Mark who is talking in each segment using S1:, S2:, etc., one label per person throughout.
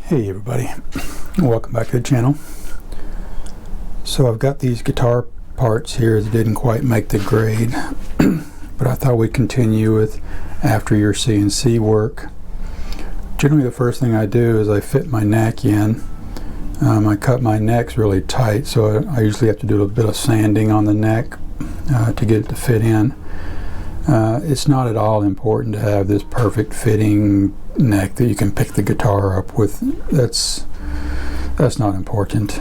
S1: Hey everybody, welcome back to the channel. So I've got these guitar parts here that didn't quite make the grade, but I thought we'd continue with after your CNC work. Generally the first thing I do is I fit my neck in. I cut my necks really tight, so I usually have to do a bit of sanding on the neck to get it to fit in. It's not at all important to have this perfect fitting neck that you can pick the guitar up with. That's not important.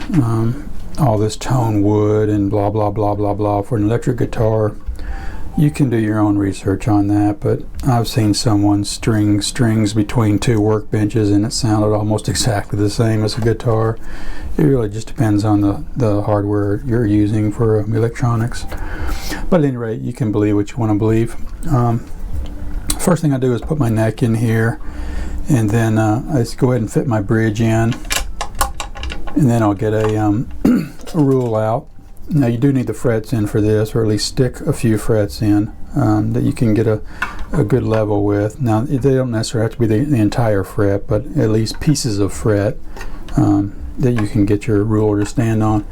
S1: All this tone wood and blah blah blah blah blah for an electric guitar, you can do your own research on that, but I've seen someone string strings between two workbenches and it sounded almost exactly the same as a guitar. It really just depends on the hardware you're using for electronics. But at any rate, you can believe what you want to believe. First thing I do is put my neck in here, and then I just go ahead and fit my bridge in, and then I'll get a rule out. Now you do need the frets in for this, or at least stick a few frets in that you can get a good level with. Now they don't necessarily have to be the entire fret, but at least pieces of fret that you can get your ruler to stand on.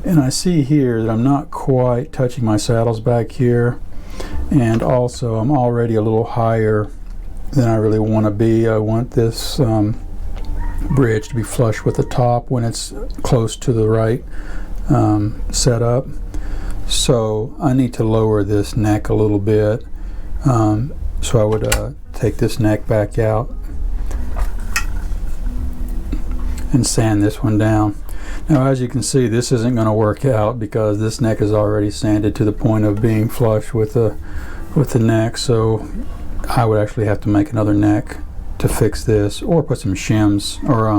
S1: And I see here that I'm not quite touching my saddles back here, and also I'm already a little higher than I really want to be. I want this bridge to be flush with the top when it's close to the right setup. So I need to lower this neck a little bit. So I would take this neck back out and sand this one down. Now as you can see, this isn't going to work out because this neck is already sanded to the point of being flush with the neck, so I would actually have to make another neck to fix this, or put some shims, or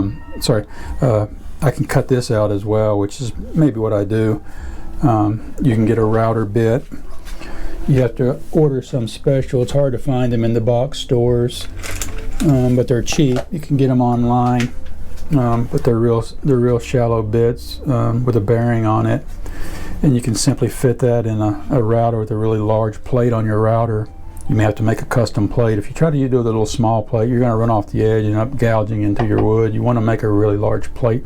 S1: I can cut this out as well, which is maybe what I do. You can get a router bit. You have to order some special. It's hard to find them in the box stores, but they're cheap. You can get them online. But they're real shallow bits with a bearing on it, and you can simply fit that in a router with a really large plate on your router. You may have to make a custom plate. If you try to do a little small plate, you're going to run off the edge and end up gouging into your wood. You want to make a really large plate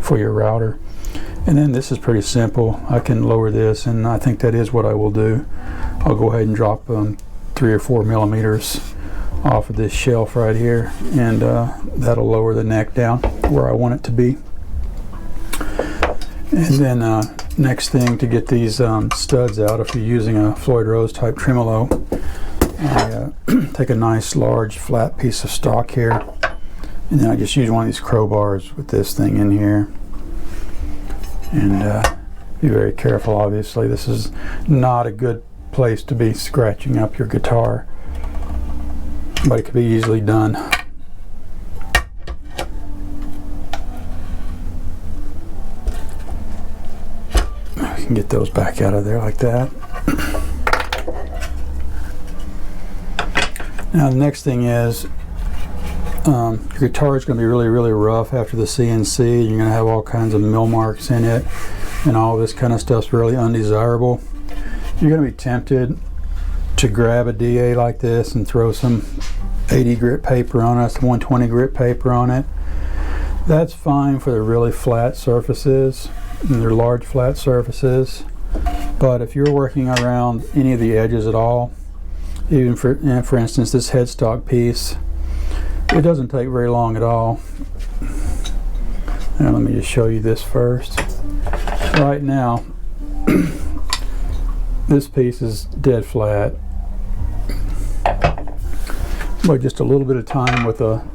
S1: for your router. And then this is pretty simple. I can lower this, and I think that is what I will do. I'll go ahead and drop 3 or 4 millimeters off of this shelf right here, and that'll lower the neck down where I want it to be. And then next thing, to get these studs out, if you're using a Floyd Rose type tremolo, I take a nice large flat piece of stock here, and then I just use one of these crowbars with this thing in here, and be very careful. Obviously this is not a good place to be scratching up your guitar, but it could be easily done. I can get those back out of there like that. Now the next thing is, your guitar is going to be really rough after the CNC. You're going to have all kinds of mill marks in it, and all this kind of stuff's really undesirable. You're going to be tempted to grab a DA like this and throw some 80 grit paper on it, some 120 grit paper on it. That's fine for the really flat surfaces, and they're large flat surfaces. But if you're working around any of the edges at all, even for instance this headstock piece, it doesn't take very long at all. Now let me just show you this first. Right now this piece is dead flat, but just a little bit of time with a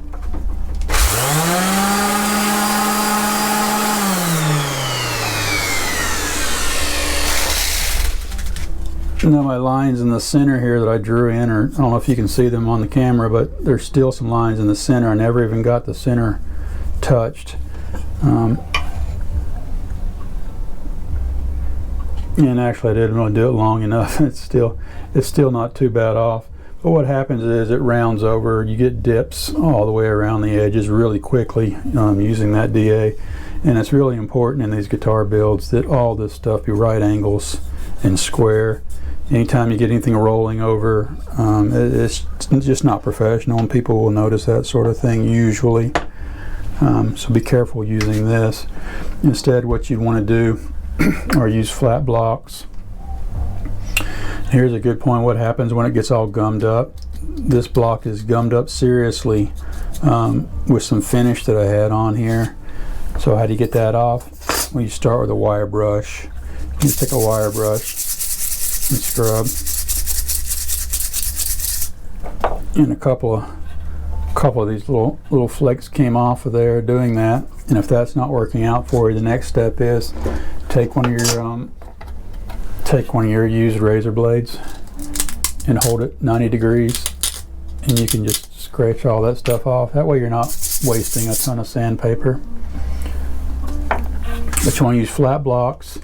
S1: now my lines in the center here that I drew in, or I don't know if you can see them on the camera, but there's still some lines in the center. I never even got the center touched. And actually I didn't really do it long enough. It's still not too bad off. But what happens is it rounds over. You get dips all the way around the edges really quickly using that DA. And it's really important in these guitar builds that all this stuff be right angles and square. Anytime you get anything rolling over, it's just not professional, and people will notice that sort of thing usually. So be careful using this. Instead, what you'd want to do or use flat blocks. Here's a good point. What happens when it gets all gummed up? This block is gummed up seriously with some finish that I had on here. So how do you get that off? Well, you start with a wire brush. You just take a wire brush and scrub. And a couple of these little flakes came off of there doing that. And if that's not working out for you, the next step is take one of your used razor blades and hold it 90 degrees, and you can just scratch all that stuff off. That way you're not wasting a ton of sandpaper. But you want to use flat blocks,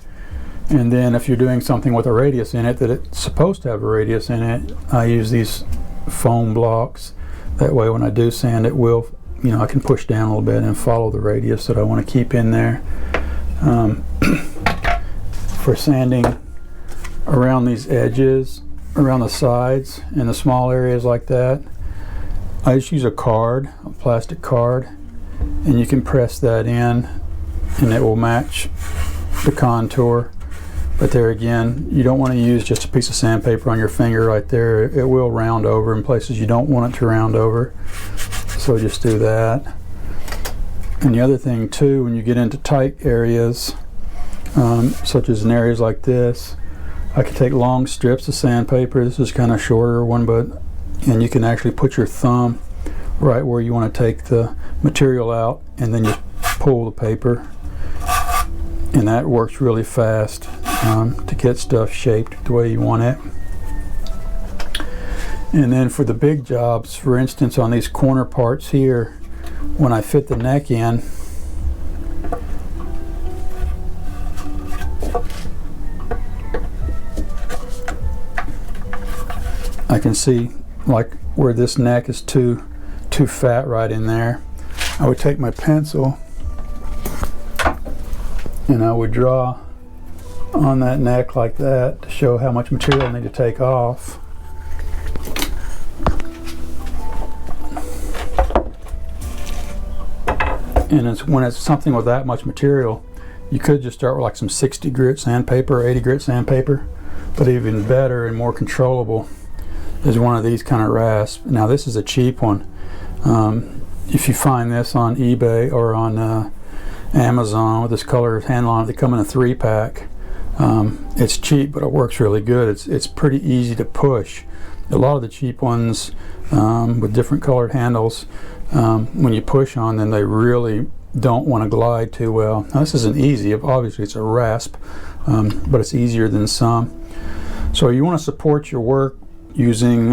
S1: and then if you're doing something with a radius in it that it's supposed to have a radius in it, I use these foam blocks. That way when I do sand, it will, I can push down a little bit and follow the radius that I want to keep in there. For sanding around these edges, around the sides and the small areas like that, I just use a plastic card, and you can press that in and it will match the contour. But there again, you don't want to use just a piece of sandpaper on your finger right there. It will round over in places you don't want it to round over. So just do that. And the other thing too, when you get into tight areas, such as in areas like this, I can take long strips of sandpaper. This is kind of shorter one, and you can actually put your thumb right where you want to take the material out, and then just pull the paper, and that works really fast to get stuff shaped the way you want it. And then for the big jobs, for instance on these corner parts here, when I fit the neck in, I can see like where this neck is too fat right in there. I would take my pencil and I would draw on that neck like that to show how much material I need to take off. And when it's something with that much material, you could just start with like some 60 grit sandpaper or 80 grit sandpaper, but even better and more controllable is one of these kind of rasps. Now this is a cheap one. If you find this on eBay or on Amazon with this color handle on it, they come in a 3-pack. It's cheap, but it works really good. It's pretty easy to push. A lot of the cheap ones with different colored handles, when you push on them, they really don't want to glide too well. Now this isn't easy. Obviously it's a rasp, but it's easier than some. So you want to support your work using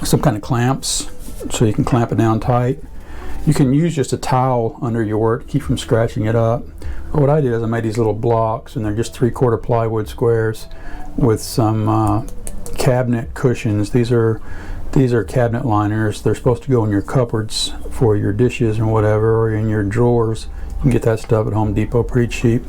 S1: some kind of clamps, so you can clamp it down tight. You can use just a towel under your work to keep from scratching it up. But what I did is I made these little blocks, and they're just 3/4 plywood squares with some cabinet cushions. These are cabinet liners. They're supposed to go in your cupboards for your dishes and whatever, or in your drawers. You can get that stuff at Home Depot pretty cheap.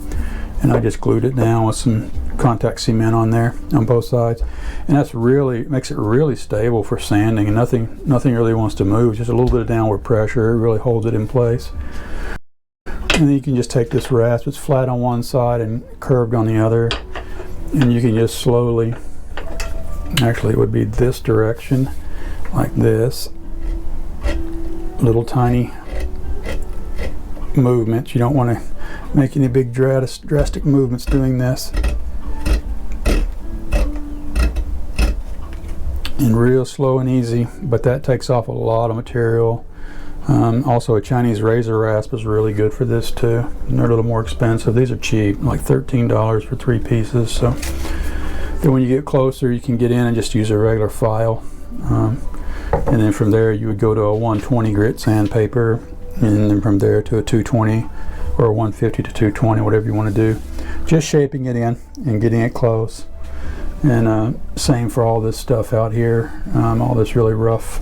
S1: And I just glued it down with some contact cement on there on both sides, and that's really makes it really stable for sanding, and nothing really wants to move. Just a little bit of downward pressure, it really holds it in place. And then you can just take this rasp, it's flat on one side and curved on the other, and you can just slowly, actually it would be this direction, like this, little tiny movements. You don't want to make any big drastic movements doing this. And real slow and easy, but that takes off a lot of material. Also a Chinese razor rasp is really good for this too, and they're a little more expensive. These are cheap, like $13 for 3 pieces. So then when you get closer, you can get in and just use a regular file, and then from there you would go to a 120 grit sandpaper, and then from there to a 220 or a 150 to 220, whatever you want to do. Just shaping it in and getting it close. And same for all this stuff out here, all this really rough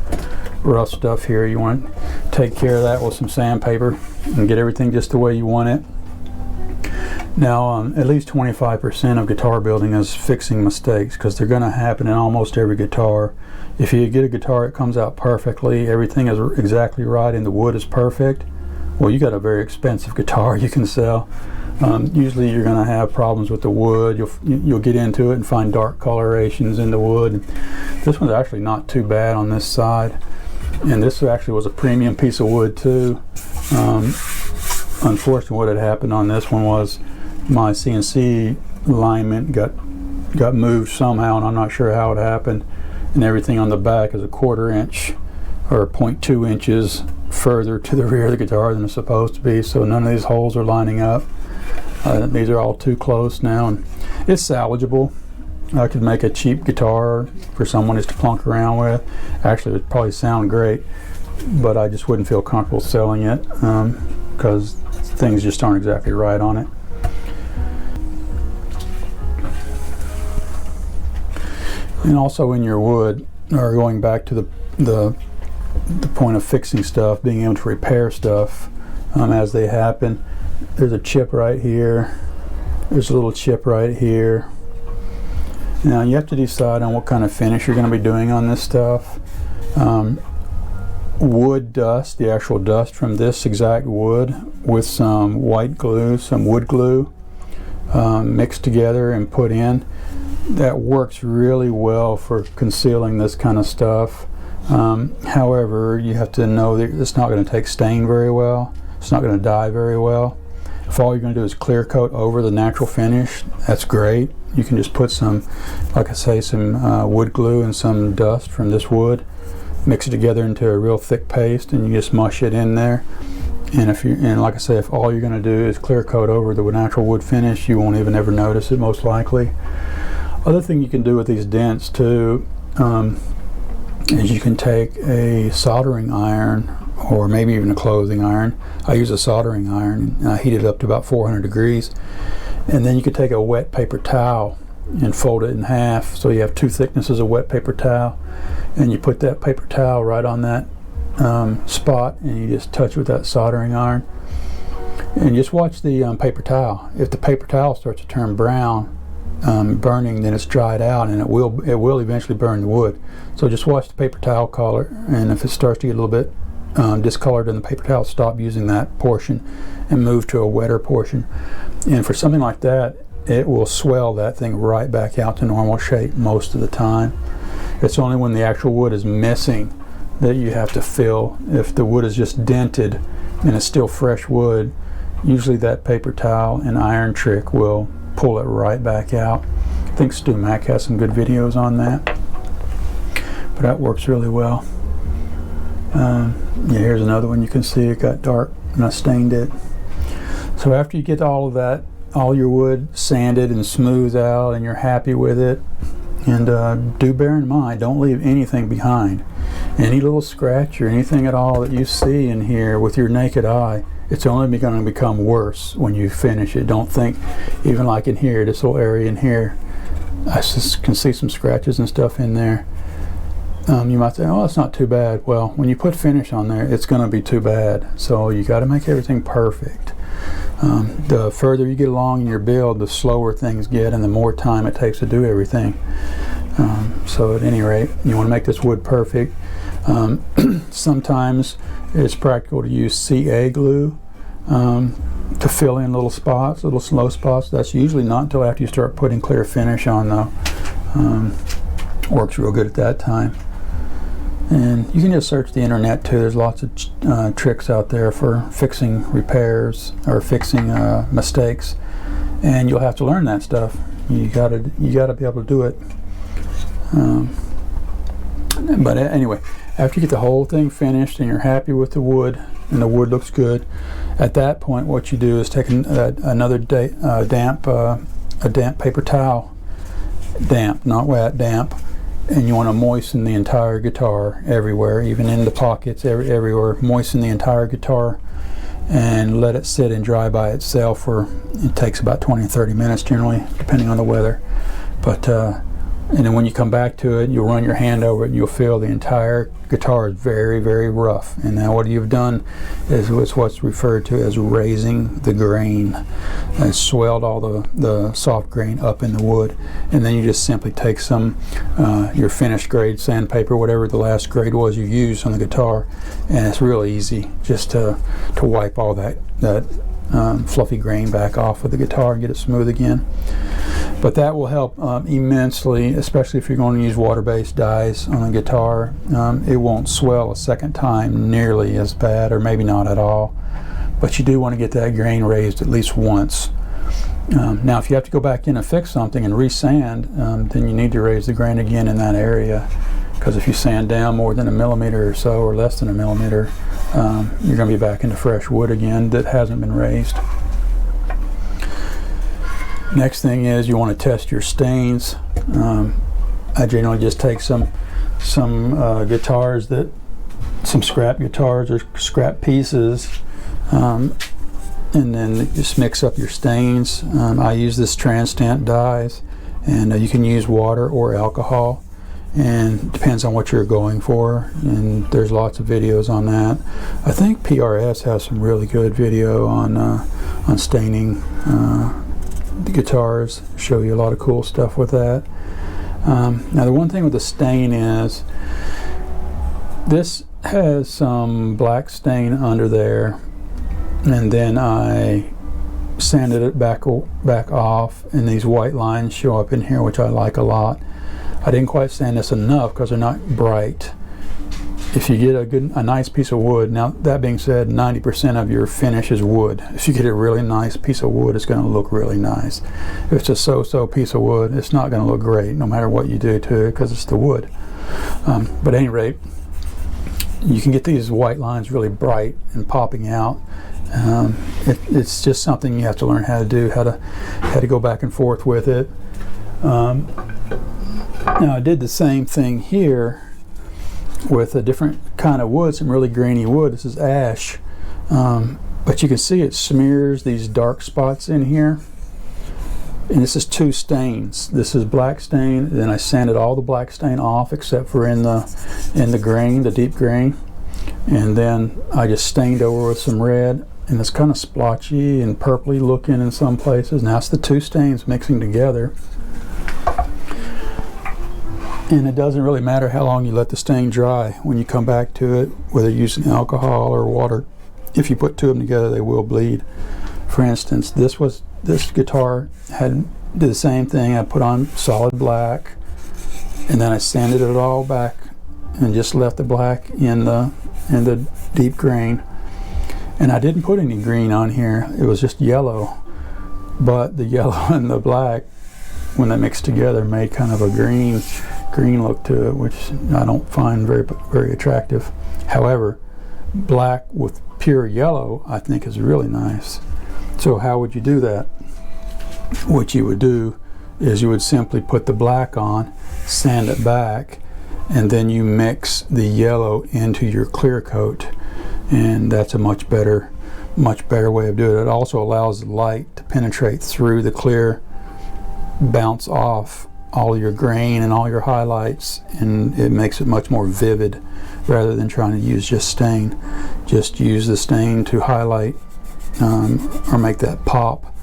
S1: stuff here. You want to take care of that with some sandpaper and get everything just the way you want it. Now, at least 25% of guitar building is fixing mistakes, because they're going to happen in almost every guitar. If you get a guitar that comes out perfectly, everything is exactly right, and the wood is perfect, well, you got a very expensive guitar you can sell. Usually you're going to have problems with the wood. You'll get into it and find dark colorations in the wood. This one's actually not too bad on this side, and this actually was a premium piece of wood too. Unfortunately, what had happened on this one was my CNC alignment got moved somehow, and I'm not sure how it happened, and everything on the back is a 1/4 inch or 0.2 inches further to the rear of the guitar than it's supposed to be, so none of these holes are lining up. These are all too close now, and it's salvageable. I could make a cheap guitar for someone just to plunk around with. Actually, it would probably sound great, but I just wouldn't feel comfortable selling it because things just aren't exactly right on it. And also in your wood, or going back to the point of fixing stuff, being able to repair stuff as they happen. There's a chip right here. There's a little chip right here. Now you have to decide on what kind of finish you're going to be doing on this stuff. Wood dust, the actual dust from this exact wood, with some white glue, some wood glue, mixed together and put in, that works really well for concealing this kind of stuff. However, you have to know that it's not going to take stain very well. It's not going to dye very well. If all you're going to do is clear coat over the natural finish, that's great. You can just put some, like I say, some wood glue and some dust from this wood, mix it together into a real thick paste, and you just mush it in there. And like I say, if all you're going to do is clear coat over the natural wood finish, you won't even ever notice it, most likely. Other thing you can do with these dents too is you can take a soldering iron, or maybe even a clothing iron. I use a soldering iron, and I heat it up to about 400 degrees, and then you could take a wet paper towel and fold it in half, so you have 2 thicknesses of wet paper towel, and you put that paper towel right on that spot, and you just touch it with that soldering iron, and just watch the paper towel. If the paper towel starts to turn brown, burning, then it's dried out, and it will eventually burn the wood. So just watch the paper towel color, and if it starts to get a little bit discolored in the paper towel, stop using that portion and move to a wetter portion. And for something like that, it will swell that thing right back out to normal shape most of the time. It's only when the actual wood is missing that you have to fill. If the wood is just dented and it's still fresh wood, usually that paper towel and iron trick will pull it right back out. I think Stu Mack has some good videos on that, but that works really well. Yeah, here's another one. You can see it got dark and I stained it. So after you get all of that, all your wood sanded and smoothed out, and you're happy with it, and do bear in mind, don't leave anything behind. Any little scratch or anything at all that you see in here with your naked eye, it's only going to become worse when you finish it. Don't think, even like in here, this little area in here, I just can see some scratches and stuff in there. You might say, oh, it's not too bad. Well, when you put finish on there, it's going to be too bad. So you got to make everything perfect. The further you get along in your build, the slower things get, and the more time it takes to do everything. So at any rate, you want to make this wood perfect. Sometimes it's practical to use CA glue to fill in little spots, little slow spots. That's usually not until after you start putting clear finish on, though. Works real good at that time. And you can just search the internet too. There's lots of tricks out there for fixing repairs or fixing mistakes, and you'll have to learn that stuff. You gotta be able to do it. But anyway, after you get the whole thing finished and you're happy with the wood and the wood looks good, at that point what you do is take another damp paper towel, damp, not wet, damp, and you want to moisten the entire guitar everywhere, even in the pockets, everywhere. Moisten the entire guitar and let it sit and dry by itself for, it takes about 20 or 30 minutes generally, depending on the weather. But And then when you come back to it, you'll run your hand over it and you'll feel the entire guitar is very, very rough. And now what you've done is what's referred to as raising the grain. And swelled all the soft grain up in the wood. And then you just simply take some your finished grade sandpaper, whatever the last grade was you used on the guitar, and it's real easy just to wipe all that fluffy grain back off of the guitar and get it smooth again. But that will help immensely, especially if you're going to use water-based dyes on the guitar. It won't swell a second time nearly as bad, or maybe not at all. But you do want to get that grain raised at least once. Now, if you have to go back in and fix something and re-sand, then you need to raise the grain again in that area. Because if you sand down more than 1 millimeter or so, or less than 1 millimeter, you're going to be back into fresh wood again that hasn't been raised. Next thing is you want to test your stains. I generally just take some guitars some scrap guitars or scrap pieces, and then just mix up your stains. I use this Transtant dyes, and you can use water or alcohol, and it depends on what you're going for, and there's lots of videos on that. I think PRS has some really good video on staining the guitars. Show you a lot of cool stuff with that. Now the one thing with the stain is this has some black stain under there, and then I sanded it back off, and these white lines show up in here, which I like a lot. I didn't quite sand this enough because they're not bright. If you get a nice piece of wood, now that being said, 90% of your finish is wood. If you get a really nice piece of wood, it's going to look really nice. If it's a so-so piece of wood, it's not going to look great no matter what you do to it, because it's the wood. But at any rate, you can get these white lines really bright and popping out. It's just something you have to learn how to do, how to go back and forth with it. Now I did the same thing here with a different kind of wood, some really grainy wood. This is ash, but you can see it smears these dark spots in here, and this is 2 stains. This is black stain, then I sanded all the black stain off except for in the grain, the deep grain, and then I just stained over with some red, and it's kind of splotchy and purpley looking in some places. Now it's the 2 stains mixing together. And it doesn't really matter how long you let the stain dry. When you come back to it, whether using alcohol or water, if you put 2 of them together, they will bleed. For instance, this guitar did the same thing. I put on solid black, and then I sanded it all back and just left the black in the deep grain. And I didn't put any green on here. It was just yellow. But the yellow and the black, when they mixed together, made kind of a green look to it, which I don't find very attractive. However, black with pure yellow I think is really nice. So how would you do that? What you would do is you would simply put the black on, sand it back, and then you mix the yellow into your clear coat, and that's a much better way of doing it. It also allows the light to penetrate through the clear, bounce off all your grain and all your highlights, and it makes it much more vivid rather than trying to use just stain. Just use the stain to highlight or make that pop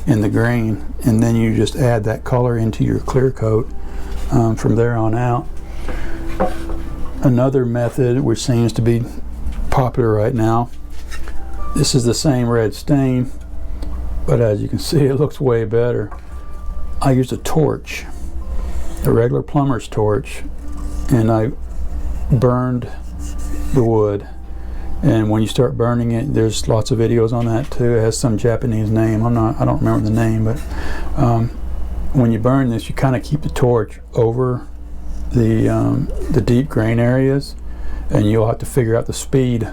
S1: in the grain, and then you just add that color into your clear coat from there on out. Another method which seems to be popular right now, this is the same red stain, but as you can see, it looks way better. I used a torch, a regular plumber's torch, and I burned the wood. And when you start burning it, there's lots of videos on that too. It has some Japanese name. I don't remember the name, but when you burn this, you kind of keep the torch over the deep grain areas, and you'll have to figure out the speed,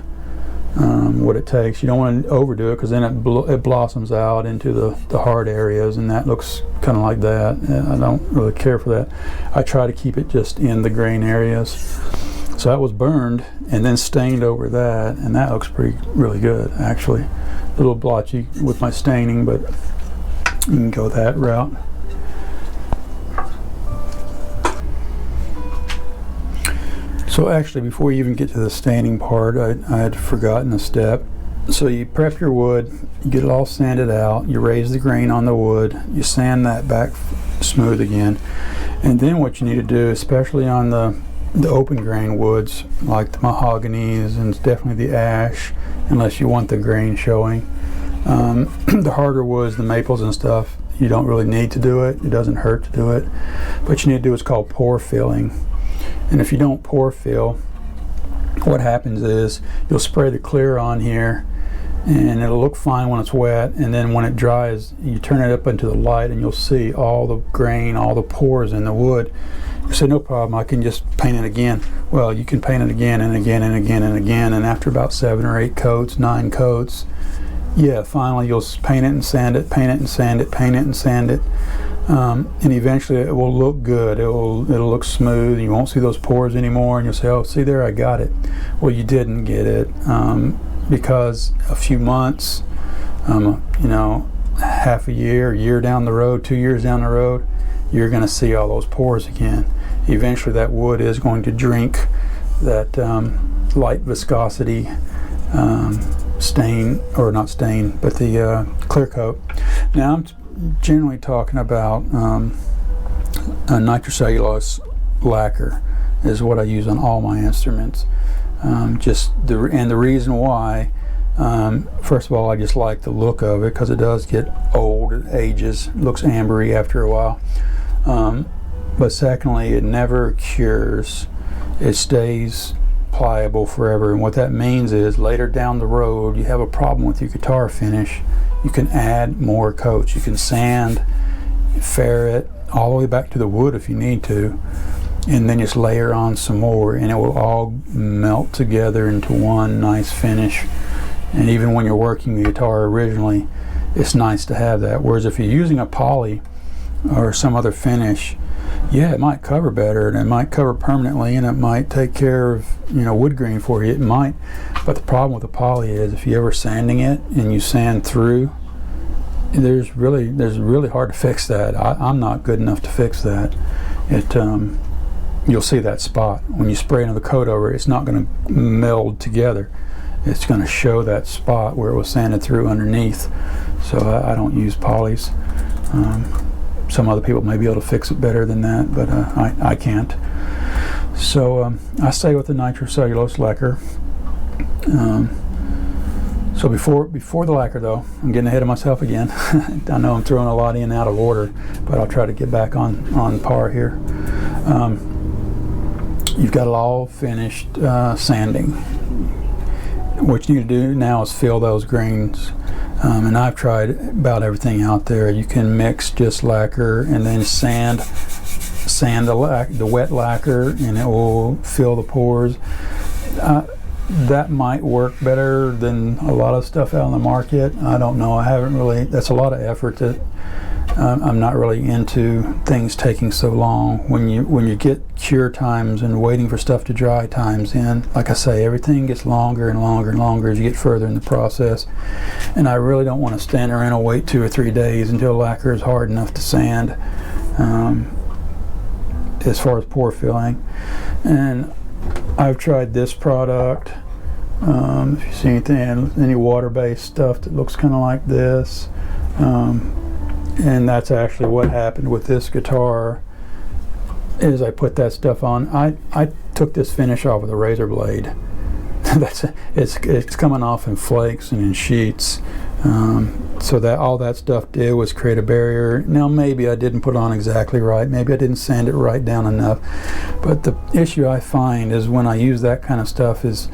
S1: what it takes. You don't want to overdo it, because then it blossoms out into the hard areas, and that looks kind of like that. I don't really care for that. I try to keep it just in the grain areas. So that was burned and then stained over that, and that looks really good actually. A little blotchy with my staining, but you can go that route. So actually, before you even get to the staining part, I had forgotten a step. So you prep your wood, you get it all sanded out, you raise the grain on the wood, you sand that back smooth again, and then what you need to do, especially on the open grain woods like the mahoganies and definitely the ash, unless you want the grain showing. The harder woods, the maples and stuff, you don't really need to do it. It doesn't hurt to do it. What you need to do is called pour filling. And if you don't pour fill, what happens is you'll spray the clear on here and it'll look fine when it's wet, and then when it dries you turn it up into the light and you'll see all the grain, all the pores in the wood. You say, no problem, I can just paint it again. Well, you can paint it again and again and again and again, and after about 7 or 8 coats, 9 coats, yeah, finally you'll paint it and sand it, paint it and sand it, paint it and sand it, and eventually it will look good. It'll look smooth. You won't see those pores anymore, and you'll say, oh, see there, I got it. Well, you didn't get it, because a few months, you know, half a year down the road, 2 years down the road, you're going to see all those pores again. Eventually that wood is going to drink that light viscosity stain, or not stain, but the clear coat. Now I'm generally talking about a nitrocellulose lacquer is what I use on all my instruments. And the reason why, first of all, I just like the look of it because it does get old, it ages, it looks ambery after a while. But secondly, it never cures. It stays pliable forever, and what that means is later down the road you have a problem with your guitar finish, you can add more coats. You can sand, ferret all the way back to the wood if you need to, and then just layer on some more, and it will all melt together into one nice finish. And even when you're working the guitar originally, it's nice to have that. Whereas if you're using a poly or some other finish, yeah, it might cover better, and it might cover permanently, and it might take care of, you know, wood grain for you. It might, but the problem with the poly is if you're ever sanding it and you sand through, there's really hard to fix that. I'm not good enough to fix that. You'll see that spot when you spray another coat over it. It's not going to meld together. It's going to show that spot where it was sanded through underneath. So I don't use polys. Some other people may be able to fix it better than that, but I can't. So I stay with the nitrocellulose lacquer. So before the lacquer, though, I'm getting ahead of myself again. I know I'm throwing a lot in out of order, but I'll try to get back on par here. You've got it all finished sanding. What you need to do now is fill those grains. And I've tried about everything out there. You can mix just lacquer and then sand the wet lacquer, and it will fill the pores. That might work better than a lot of stuff out on the market. I don't know. I haven't really. That's a lot of effort. That I'm not really into things taking so long. When you get cure times and waiting for stuff to dry times in, like I say, everything gets longer and longer and longer as you get further in the process. And I really don't want to stand around and wait 2 or 3 days until lacquer is hard enough to sand. As far as pour filling, and I've tried this product. If you see any water-based stuff that looks kind of like this, and that's actually what happened with this guitar. Is I put that stuff on. I took this finish off with a razor blade. It's coming off in flakes and in sheets. So that all that stuff did was create a barrier. Now maybe I didn't put it on exactly right, maybe I didn't sand it right down enough, but the issue I find is when I use that kind of stuff is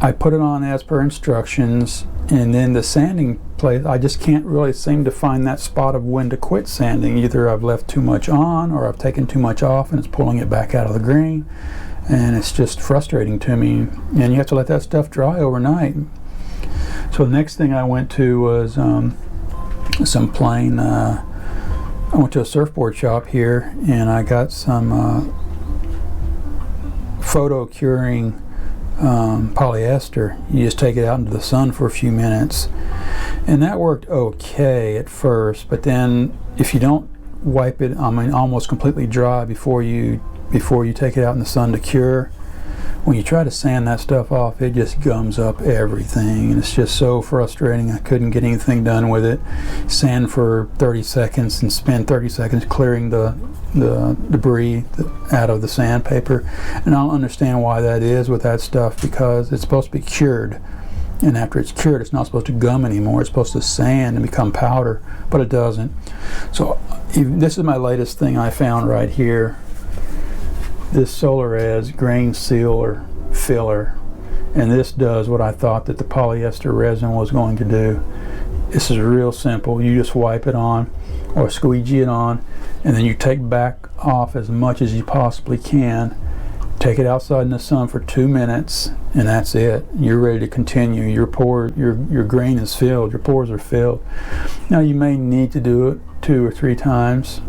S1: I put it on as per instructions, and then the sanding place, I just can't really seem to find that spot of when to quit sanding. Either I've left too much on, or I've taken too much off and it's pulling it back out of the grain, and it's just frustrating to me. And you have to let that stuff dry overnight. So the next thing I went to was some plain, I went to a surfboard shop here, and I got some photo curing polyester. You just take it out into the sun for a few minutes, and that worked okay at first, but then if you don't wipe it, I mean, almost completely dry before you take it out in the sun to cure, when you try to sand that stuff off, it just gums up everything, and it's just so frustrating. I couldn't get anything done with it. Sand for 30 seconds and spend 30 seconds clearing the debris out of the sandpaper, and I don't understand why that is with that stuff, because it's supposed to be cured, and after it's cured it's not supposed to gum anymore. It's supposed to sand and become powder, but it doesn't. So this is my latest thing I found right here, this Solarez grain sealer filler, and this does what I thought that the polyester resin was going to do. This is real simple. You just wipe it on or squeegee it on, and then you take back off as much as you possibly can, take it outside in the sun for 2 minutes, and that's it. You're ready to continue. Your grain is filled, your pores are filled. Now you may need to do it 2 or 3 times,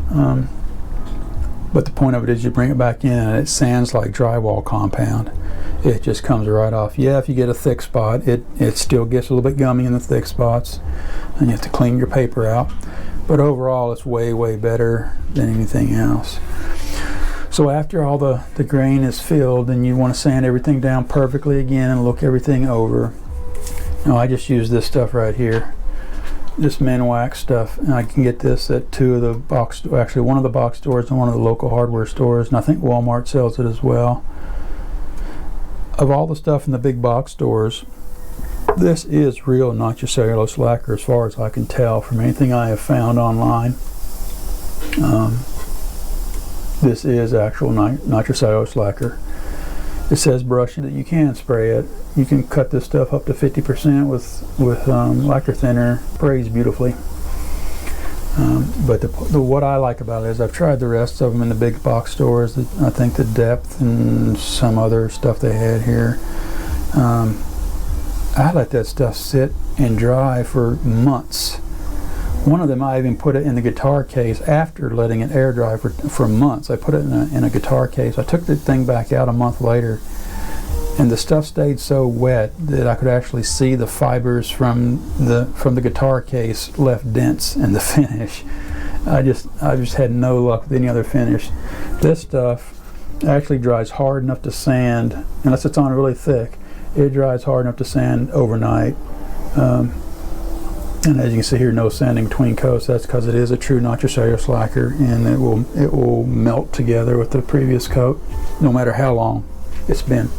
S1: but the point of it is you bring it back in and it sands like drywall compound. It just comes right off. Yeah, if you get a thick spot, it still gets a little bit gummy in the thick spots, and you have to clean your paper out. But overall, it's way, way better than anything else. So after all the grain is filled, and you want to sand everything down perfectly again and look everything over. Now I just use this stuff right here, this Minwax stuff, and I can get this at 2 of the box, actually 1 of the box stores and 1 of the local hardware stores, and I think Walmart sells it as well. Of all the stuff in the big box stores, this is real nitrocellulose lacquer as far as I can tell from anything I have found online. This is actual nitrocellulose lacquer. It says brushing that you can spray it. You can cut this stuff up to 50% with lacquer thinner. Sprays beautifully. But what I like about it is I've tried the rest of them in the big box stores. I think the Depth and some other stuff they had here. I let that stuff sit and dry for months. One of them I even put it in the guitar case after letting it air dry for months. I put it in a guitar case. I took the thing back out a month later, and the stuff stayed so wet that I could actually see the fibers from the guitar case left dents in the finish. I just had no luck with any other finish. This stuff actually dries hard enough to sand, unless it's on really thick. It dries hard enough to sand overnight. And as you can see here, no sanding between coats. That's because it is a true nitrocellulose lacquer, and it will melt together with the previous coat, no matter how long it's been.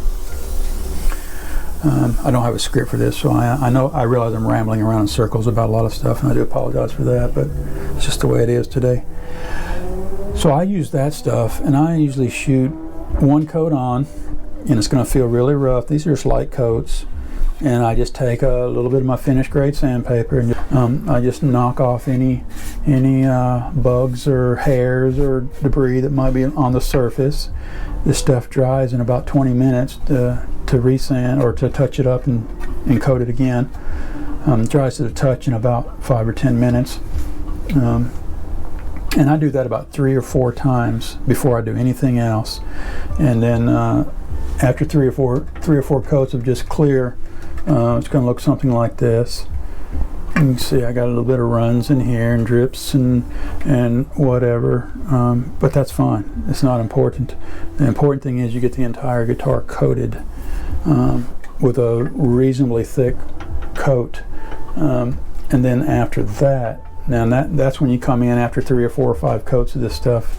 S1: I don't have a script for this, so I realize I'm rambling around in circles about a lot of stuff, and I do apologize for that, but it's just the way it is today. So I use that stuff, and I usually shoot 1 coat on, and it's going to feel really rough. These are just light coats. And I just take a little bit of my finished grade sandpaper, and I just knock off any bugs or hairs or debris that might be on the surface. This stuff dries in about 20 minutes to resand or to touch it up and coat it again. Dries to the touch in about 5 or 10 minutes. And I do that about 3 or 4 times before I do anything else. And then after 3 or 4 coats of just clear, it's going to look something like this. You can see I got a little bit of runs in here and drips and whatever, but that's fine. It's not important. The important thing is you get the entire guitar coated with a reasonably thick coat, and then after that, now that's when you come in after 3 or 4 or 5 coats of this stuff.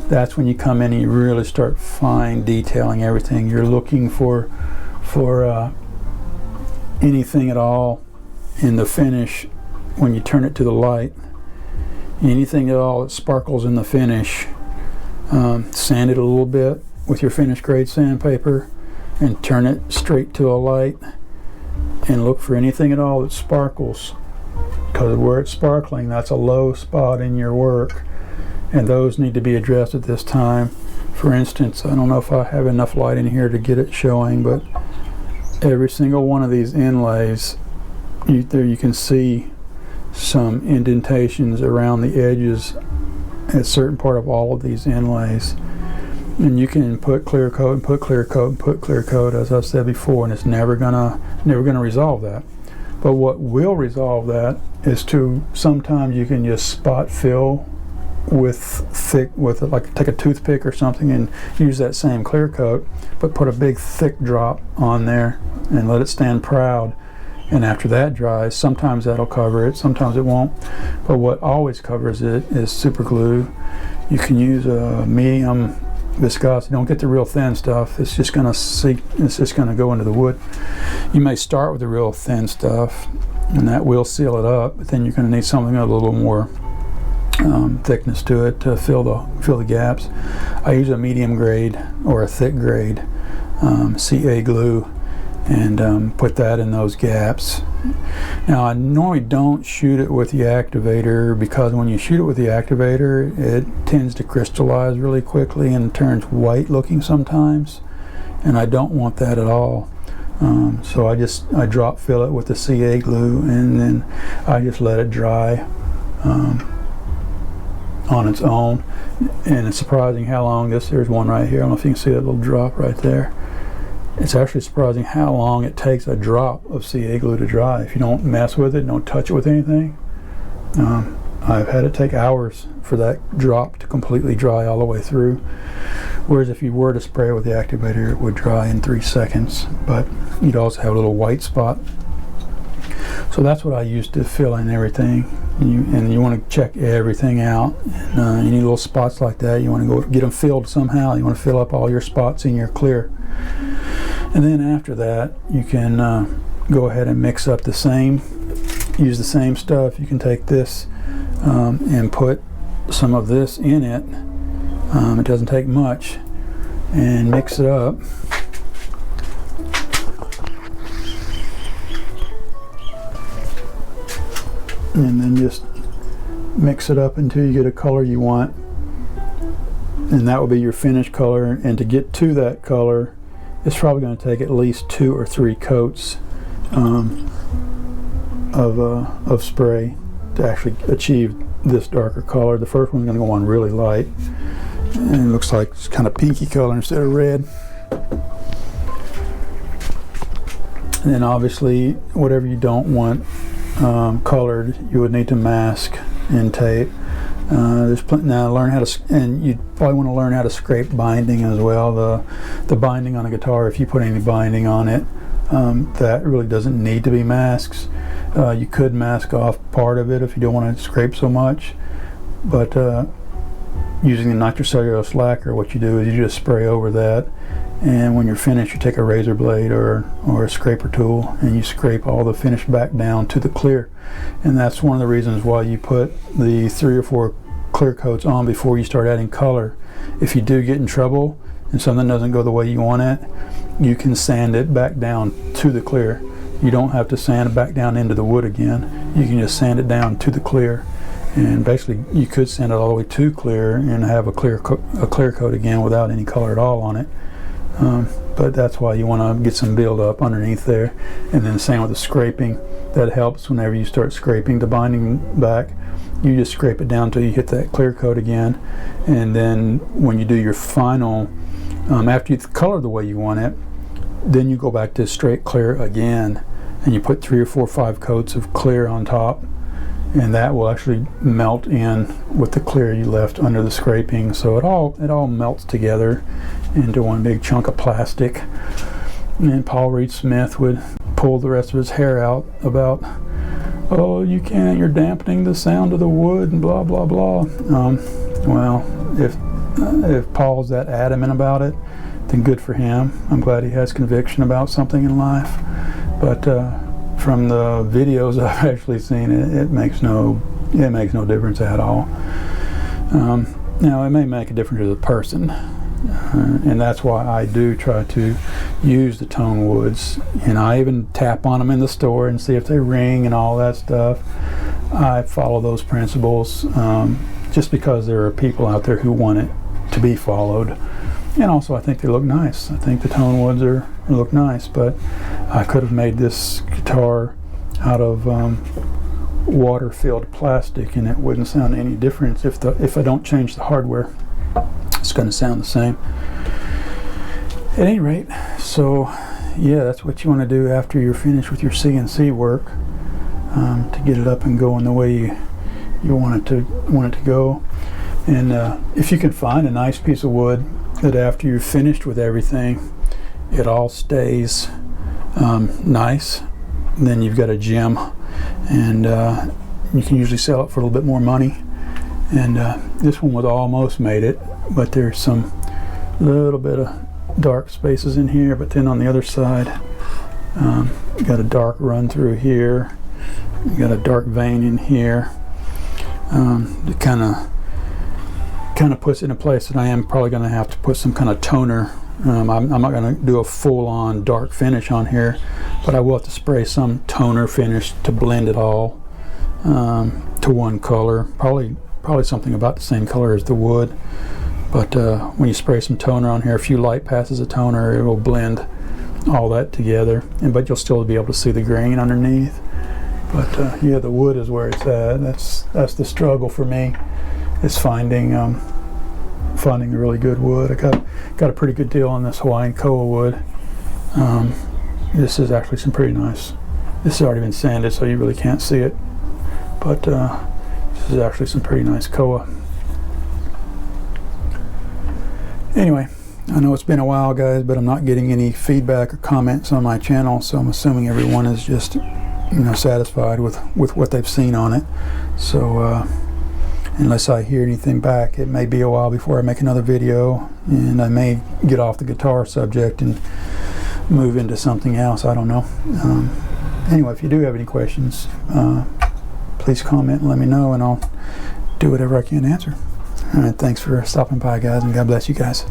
S1: That's when you come in and you really start fine detailing everything. You're looking for anything at all in the finish when you turn it to the light. Anything at all that sparkles in the finish, sand it a little bit with your finished grade sandpaper and turn it straight to a light and look for anything at all that sparkles, because where it's sparkling, that's a low spot in your work, and those need to be addressed at this time. For instance, I don't know if I have enough light in here to get it showing, but every single one of these inlays, there you can see some indentations around the edges at a certain part of all of these inlays, and you can put clear coat and put clear coat and put clear coat, as I've said before, and it's never gonna resolve that. But what will resolve that is sometimes you can just spot fill like take a toothpick or something and use that same clear coat, but put a big thick drop on there and let it stand proud. And after that dries, sometimes that'll cover it, sometimes it won't. But what always covers it is super glue. You can use a medium viscosity. Don't get the real thin stuff. It's just gonna seep. It's just gonna go into the wood. You may start with the real thin stuff, and that will seal it up. But then you're gonna need something with a little more thickness to it to fill the gaps. I use a medium grade or a thick grade CA glue, and put that in those gaps. Now I normally don't shoot it with the activator, because when you shoot it with the activator it tends to crystallize really quickly and turns white looking sometimes, and I don't want that at all. So I drop fill it with the CA glue, and then I just let it dry on its own. And it's surprising how long there's one right here. I don't know if you can see that little drop right there. It's actually surprising how long it takes a drop of CA glue to dry if you don't mess with it, don't touch it with anything. I've had it take hours for that drop to completely dry all the way through, whereas if you were to spray it with the activator it would dry in 3 seconds, but you'd also have a little white spot. So that's what I use to fill in everything. And you want to check everything out. And any little spots like that, you want to go get them filled somehow. You want to fill up all your spots in your clear. And then after that, you can go ahead and mix up use the same stuff. You can take this and put some of this in it. It doesn't take much, and mix it up. And then just mix it up until you get a color you want, and that will be your finished color. And to get to that color, it's probably going to take at least 2 or 3 coats of spray to actually achieve this darker color. The first one's going to go on really light, and it looks like it's kind of pinky color instead of red. And then obviously whatever you don't want colored, you would need to mask and tape. There's plenty now. Learn how to, and you probably want to learn how to scrape binding as well. The binding on a guitar, if you put any binding on it, that really doesn't need to be masked. You could mask off part of it if you don't want to scrape so much, but using the nitrocellulose lacquer, what you do is you just spray over that, and when you're finished you take a razor blade or a scraper tool and you scrape all the finish back down to the clear. And that's one of the reasons why you put the 3 or 4 clear coats on before you start adding color. If you do get in trouble and something doesn't go the way you want it, you can sand it back down to the clear. You don't have to sand it back down into the wood again. You can just sand it down to the clear. And basically you could sand it all the way to clear and have a clear coat again without any color at all on it. But that's why you want to get some build up underneath there. And then the same with the scraping. That helps whenever you start scraping the binding back. You just scrape it down until you hit that clear coat again. And then when you do your final, after you color the way you want it, then you go back to straight clear again, and you put 3 or 4 or 5 coats of clear on top, and that will actually melt in with the clear you left under the scraping. So it all melts together into one big chunk of plastic. And Paul Reed Smith would pull the rest of his hair out about, oh, you're dampening the sound of the wood and blah blah blah. Well, if Paul's that adamant about it, then good for him. I'm glad he has conviction about something in life. But from the videos I've actually seen, it makes no difference at all. Now it may make a difference to the person, and that's why I do try to use the tone woods, and I even tap on them in the store and see if they ring and all that stuff. I follow those principles just because there are people out there who want it to be followed. And also I think they look nice. I think the tone woods look nice, but I could have made this guitar out of water-filled plastic and it wouldn't sound any different if I don't change the hardware. It's going to sound the same. At any rate, so yeah, that's what you want to do after you're finished with your CNC work, to get it up and going the way you want it to go. And if you can find a nice piece of wood that after you're finished with everything, it all stays nice, then you've got a gem, and you can usually sell it for a little bit more money. And this one was almost made it, but there's some little bit of dark spaces in here. But then on the other side, you got a dark run through here, you got a dark vein in here. It kind of puts it in a place that I am probably going to have to put some kind of toner. I'm not going to do a full-on dark finish on here, but I will have to spray some toner finish to blend it all to one color. Probably something about the same color as the wood. But when you spray some toner on here, a few light passes of toner, it will blend all that together. But you'll still be able to see the grain underneath. But yeah, the wood is where it's at. That's the struggle for me, is finding a really good wood. I got a pretty good deal on this Hawaiian koa wood. This is actually some pretty nice. This has already been sanded, so you really can't see it. But this is actually some pretty nice koa. Anyway, I know it's been a while, guys, but I'm not getting any feedback or comments on my channel, so I'm assuming everyone is just, satisfied with what they've seen on it. So unless I hear anything back, it may be a while before I make another video, and I may get off the guitar subject and move into something else. I don't know. Anyway, if you do have any questions, please comment and let me know, and I'll do whatever I can to answer. All right, thanks for stopping by, guys, and God bless you guys.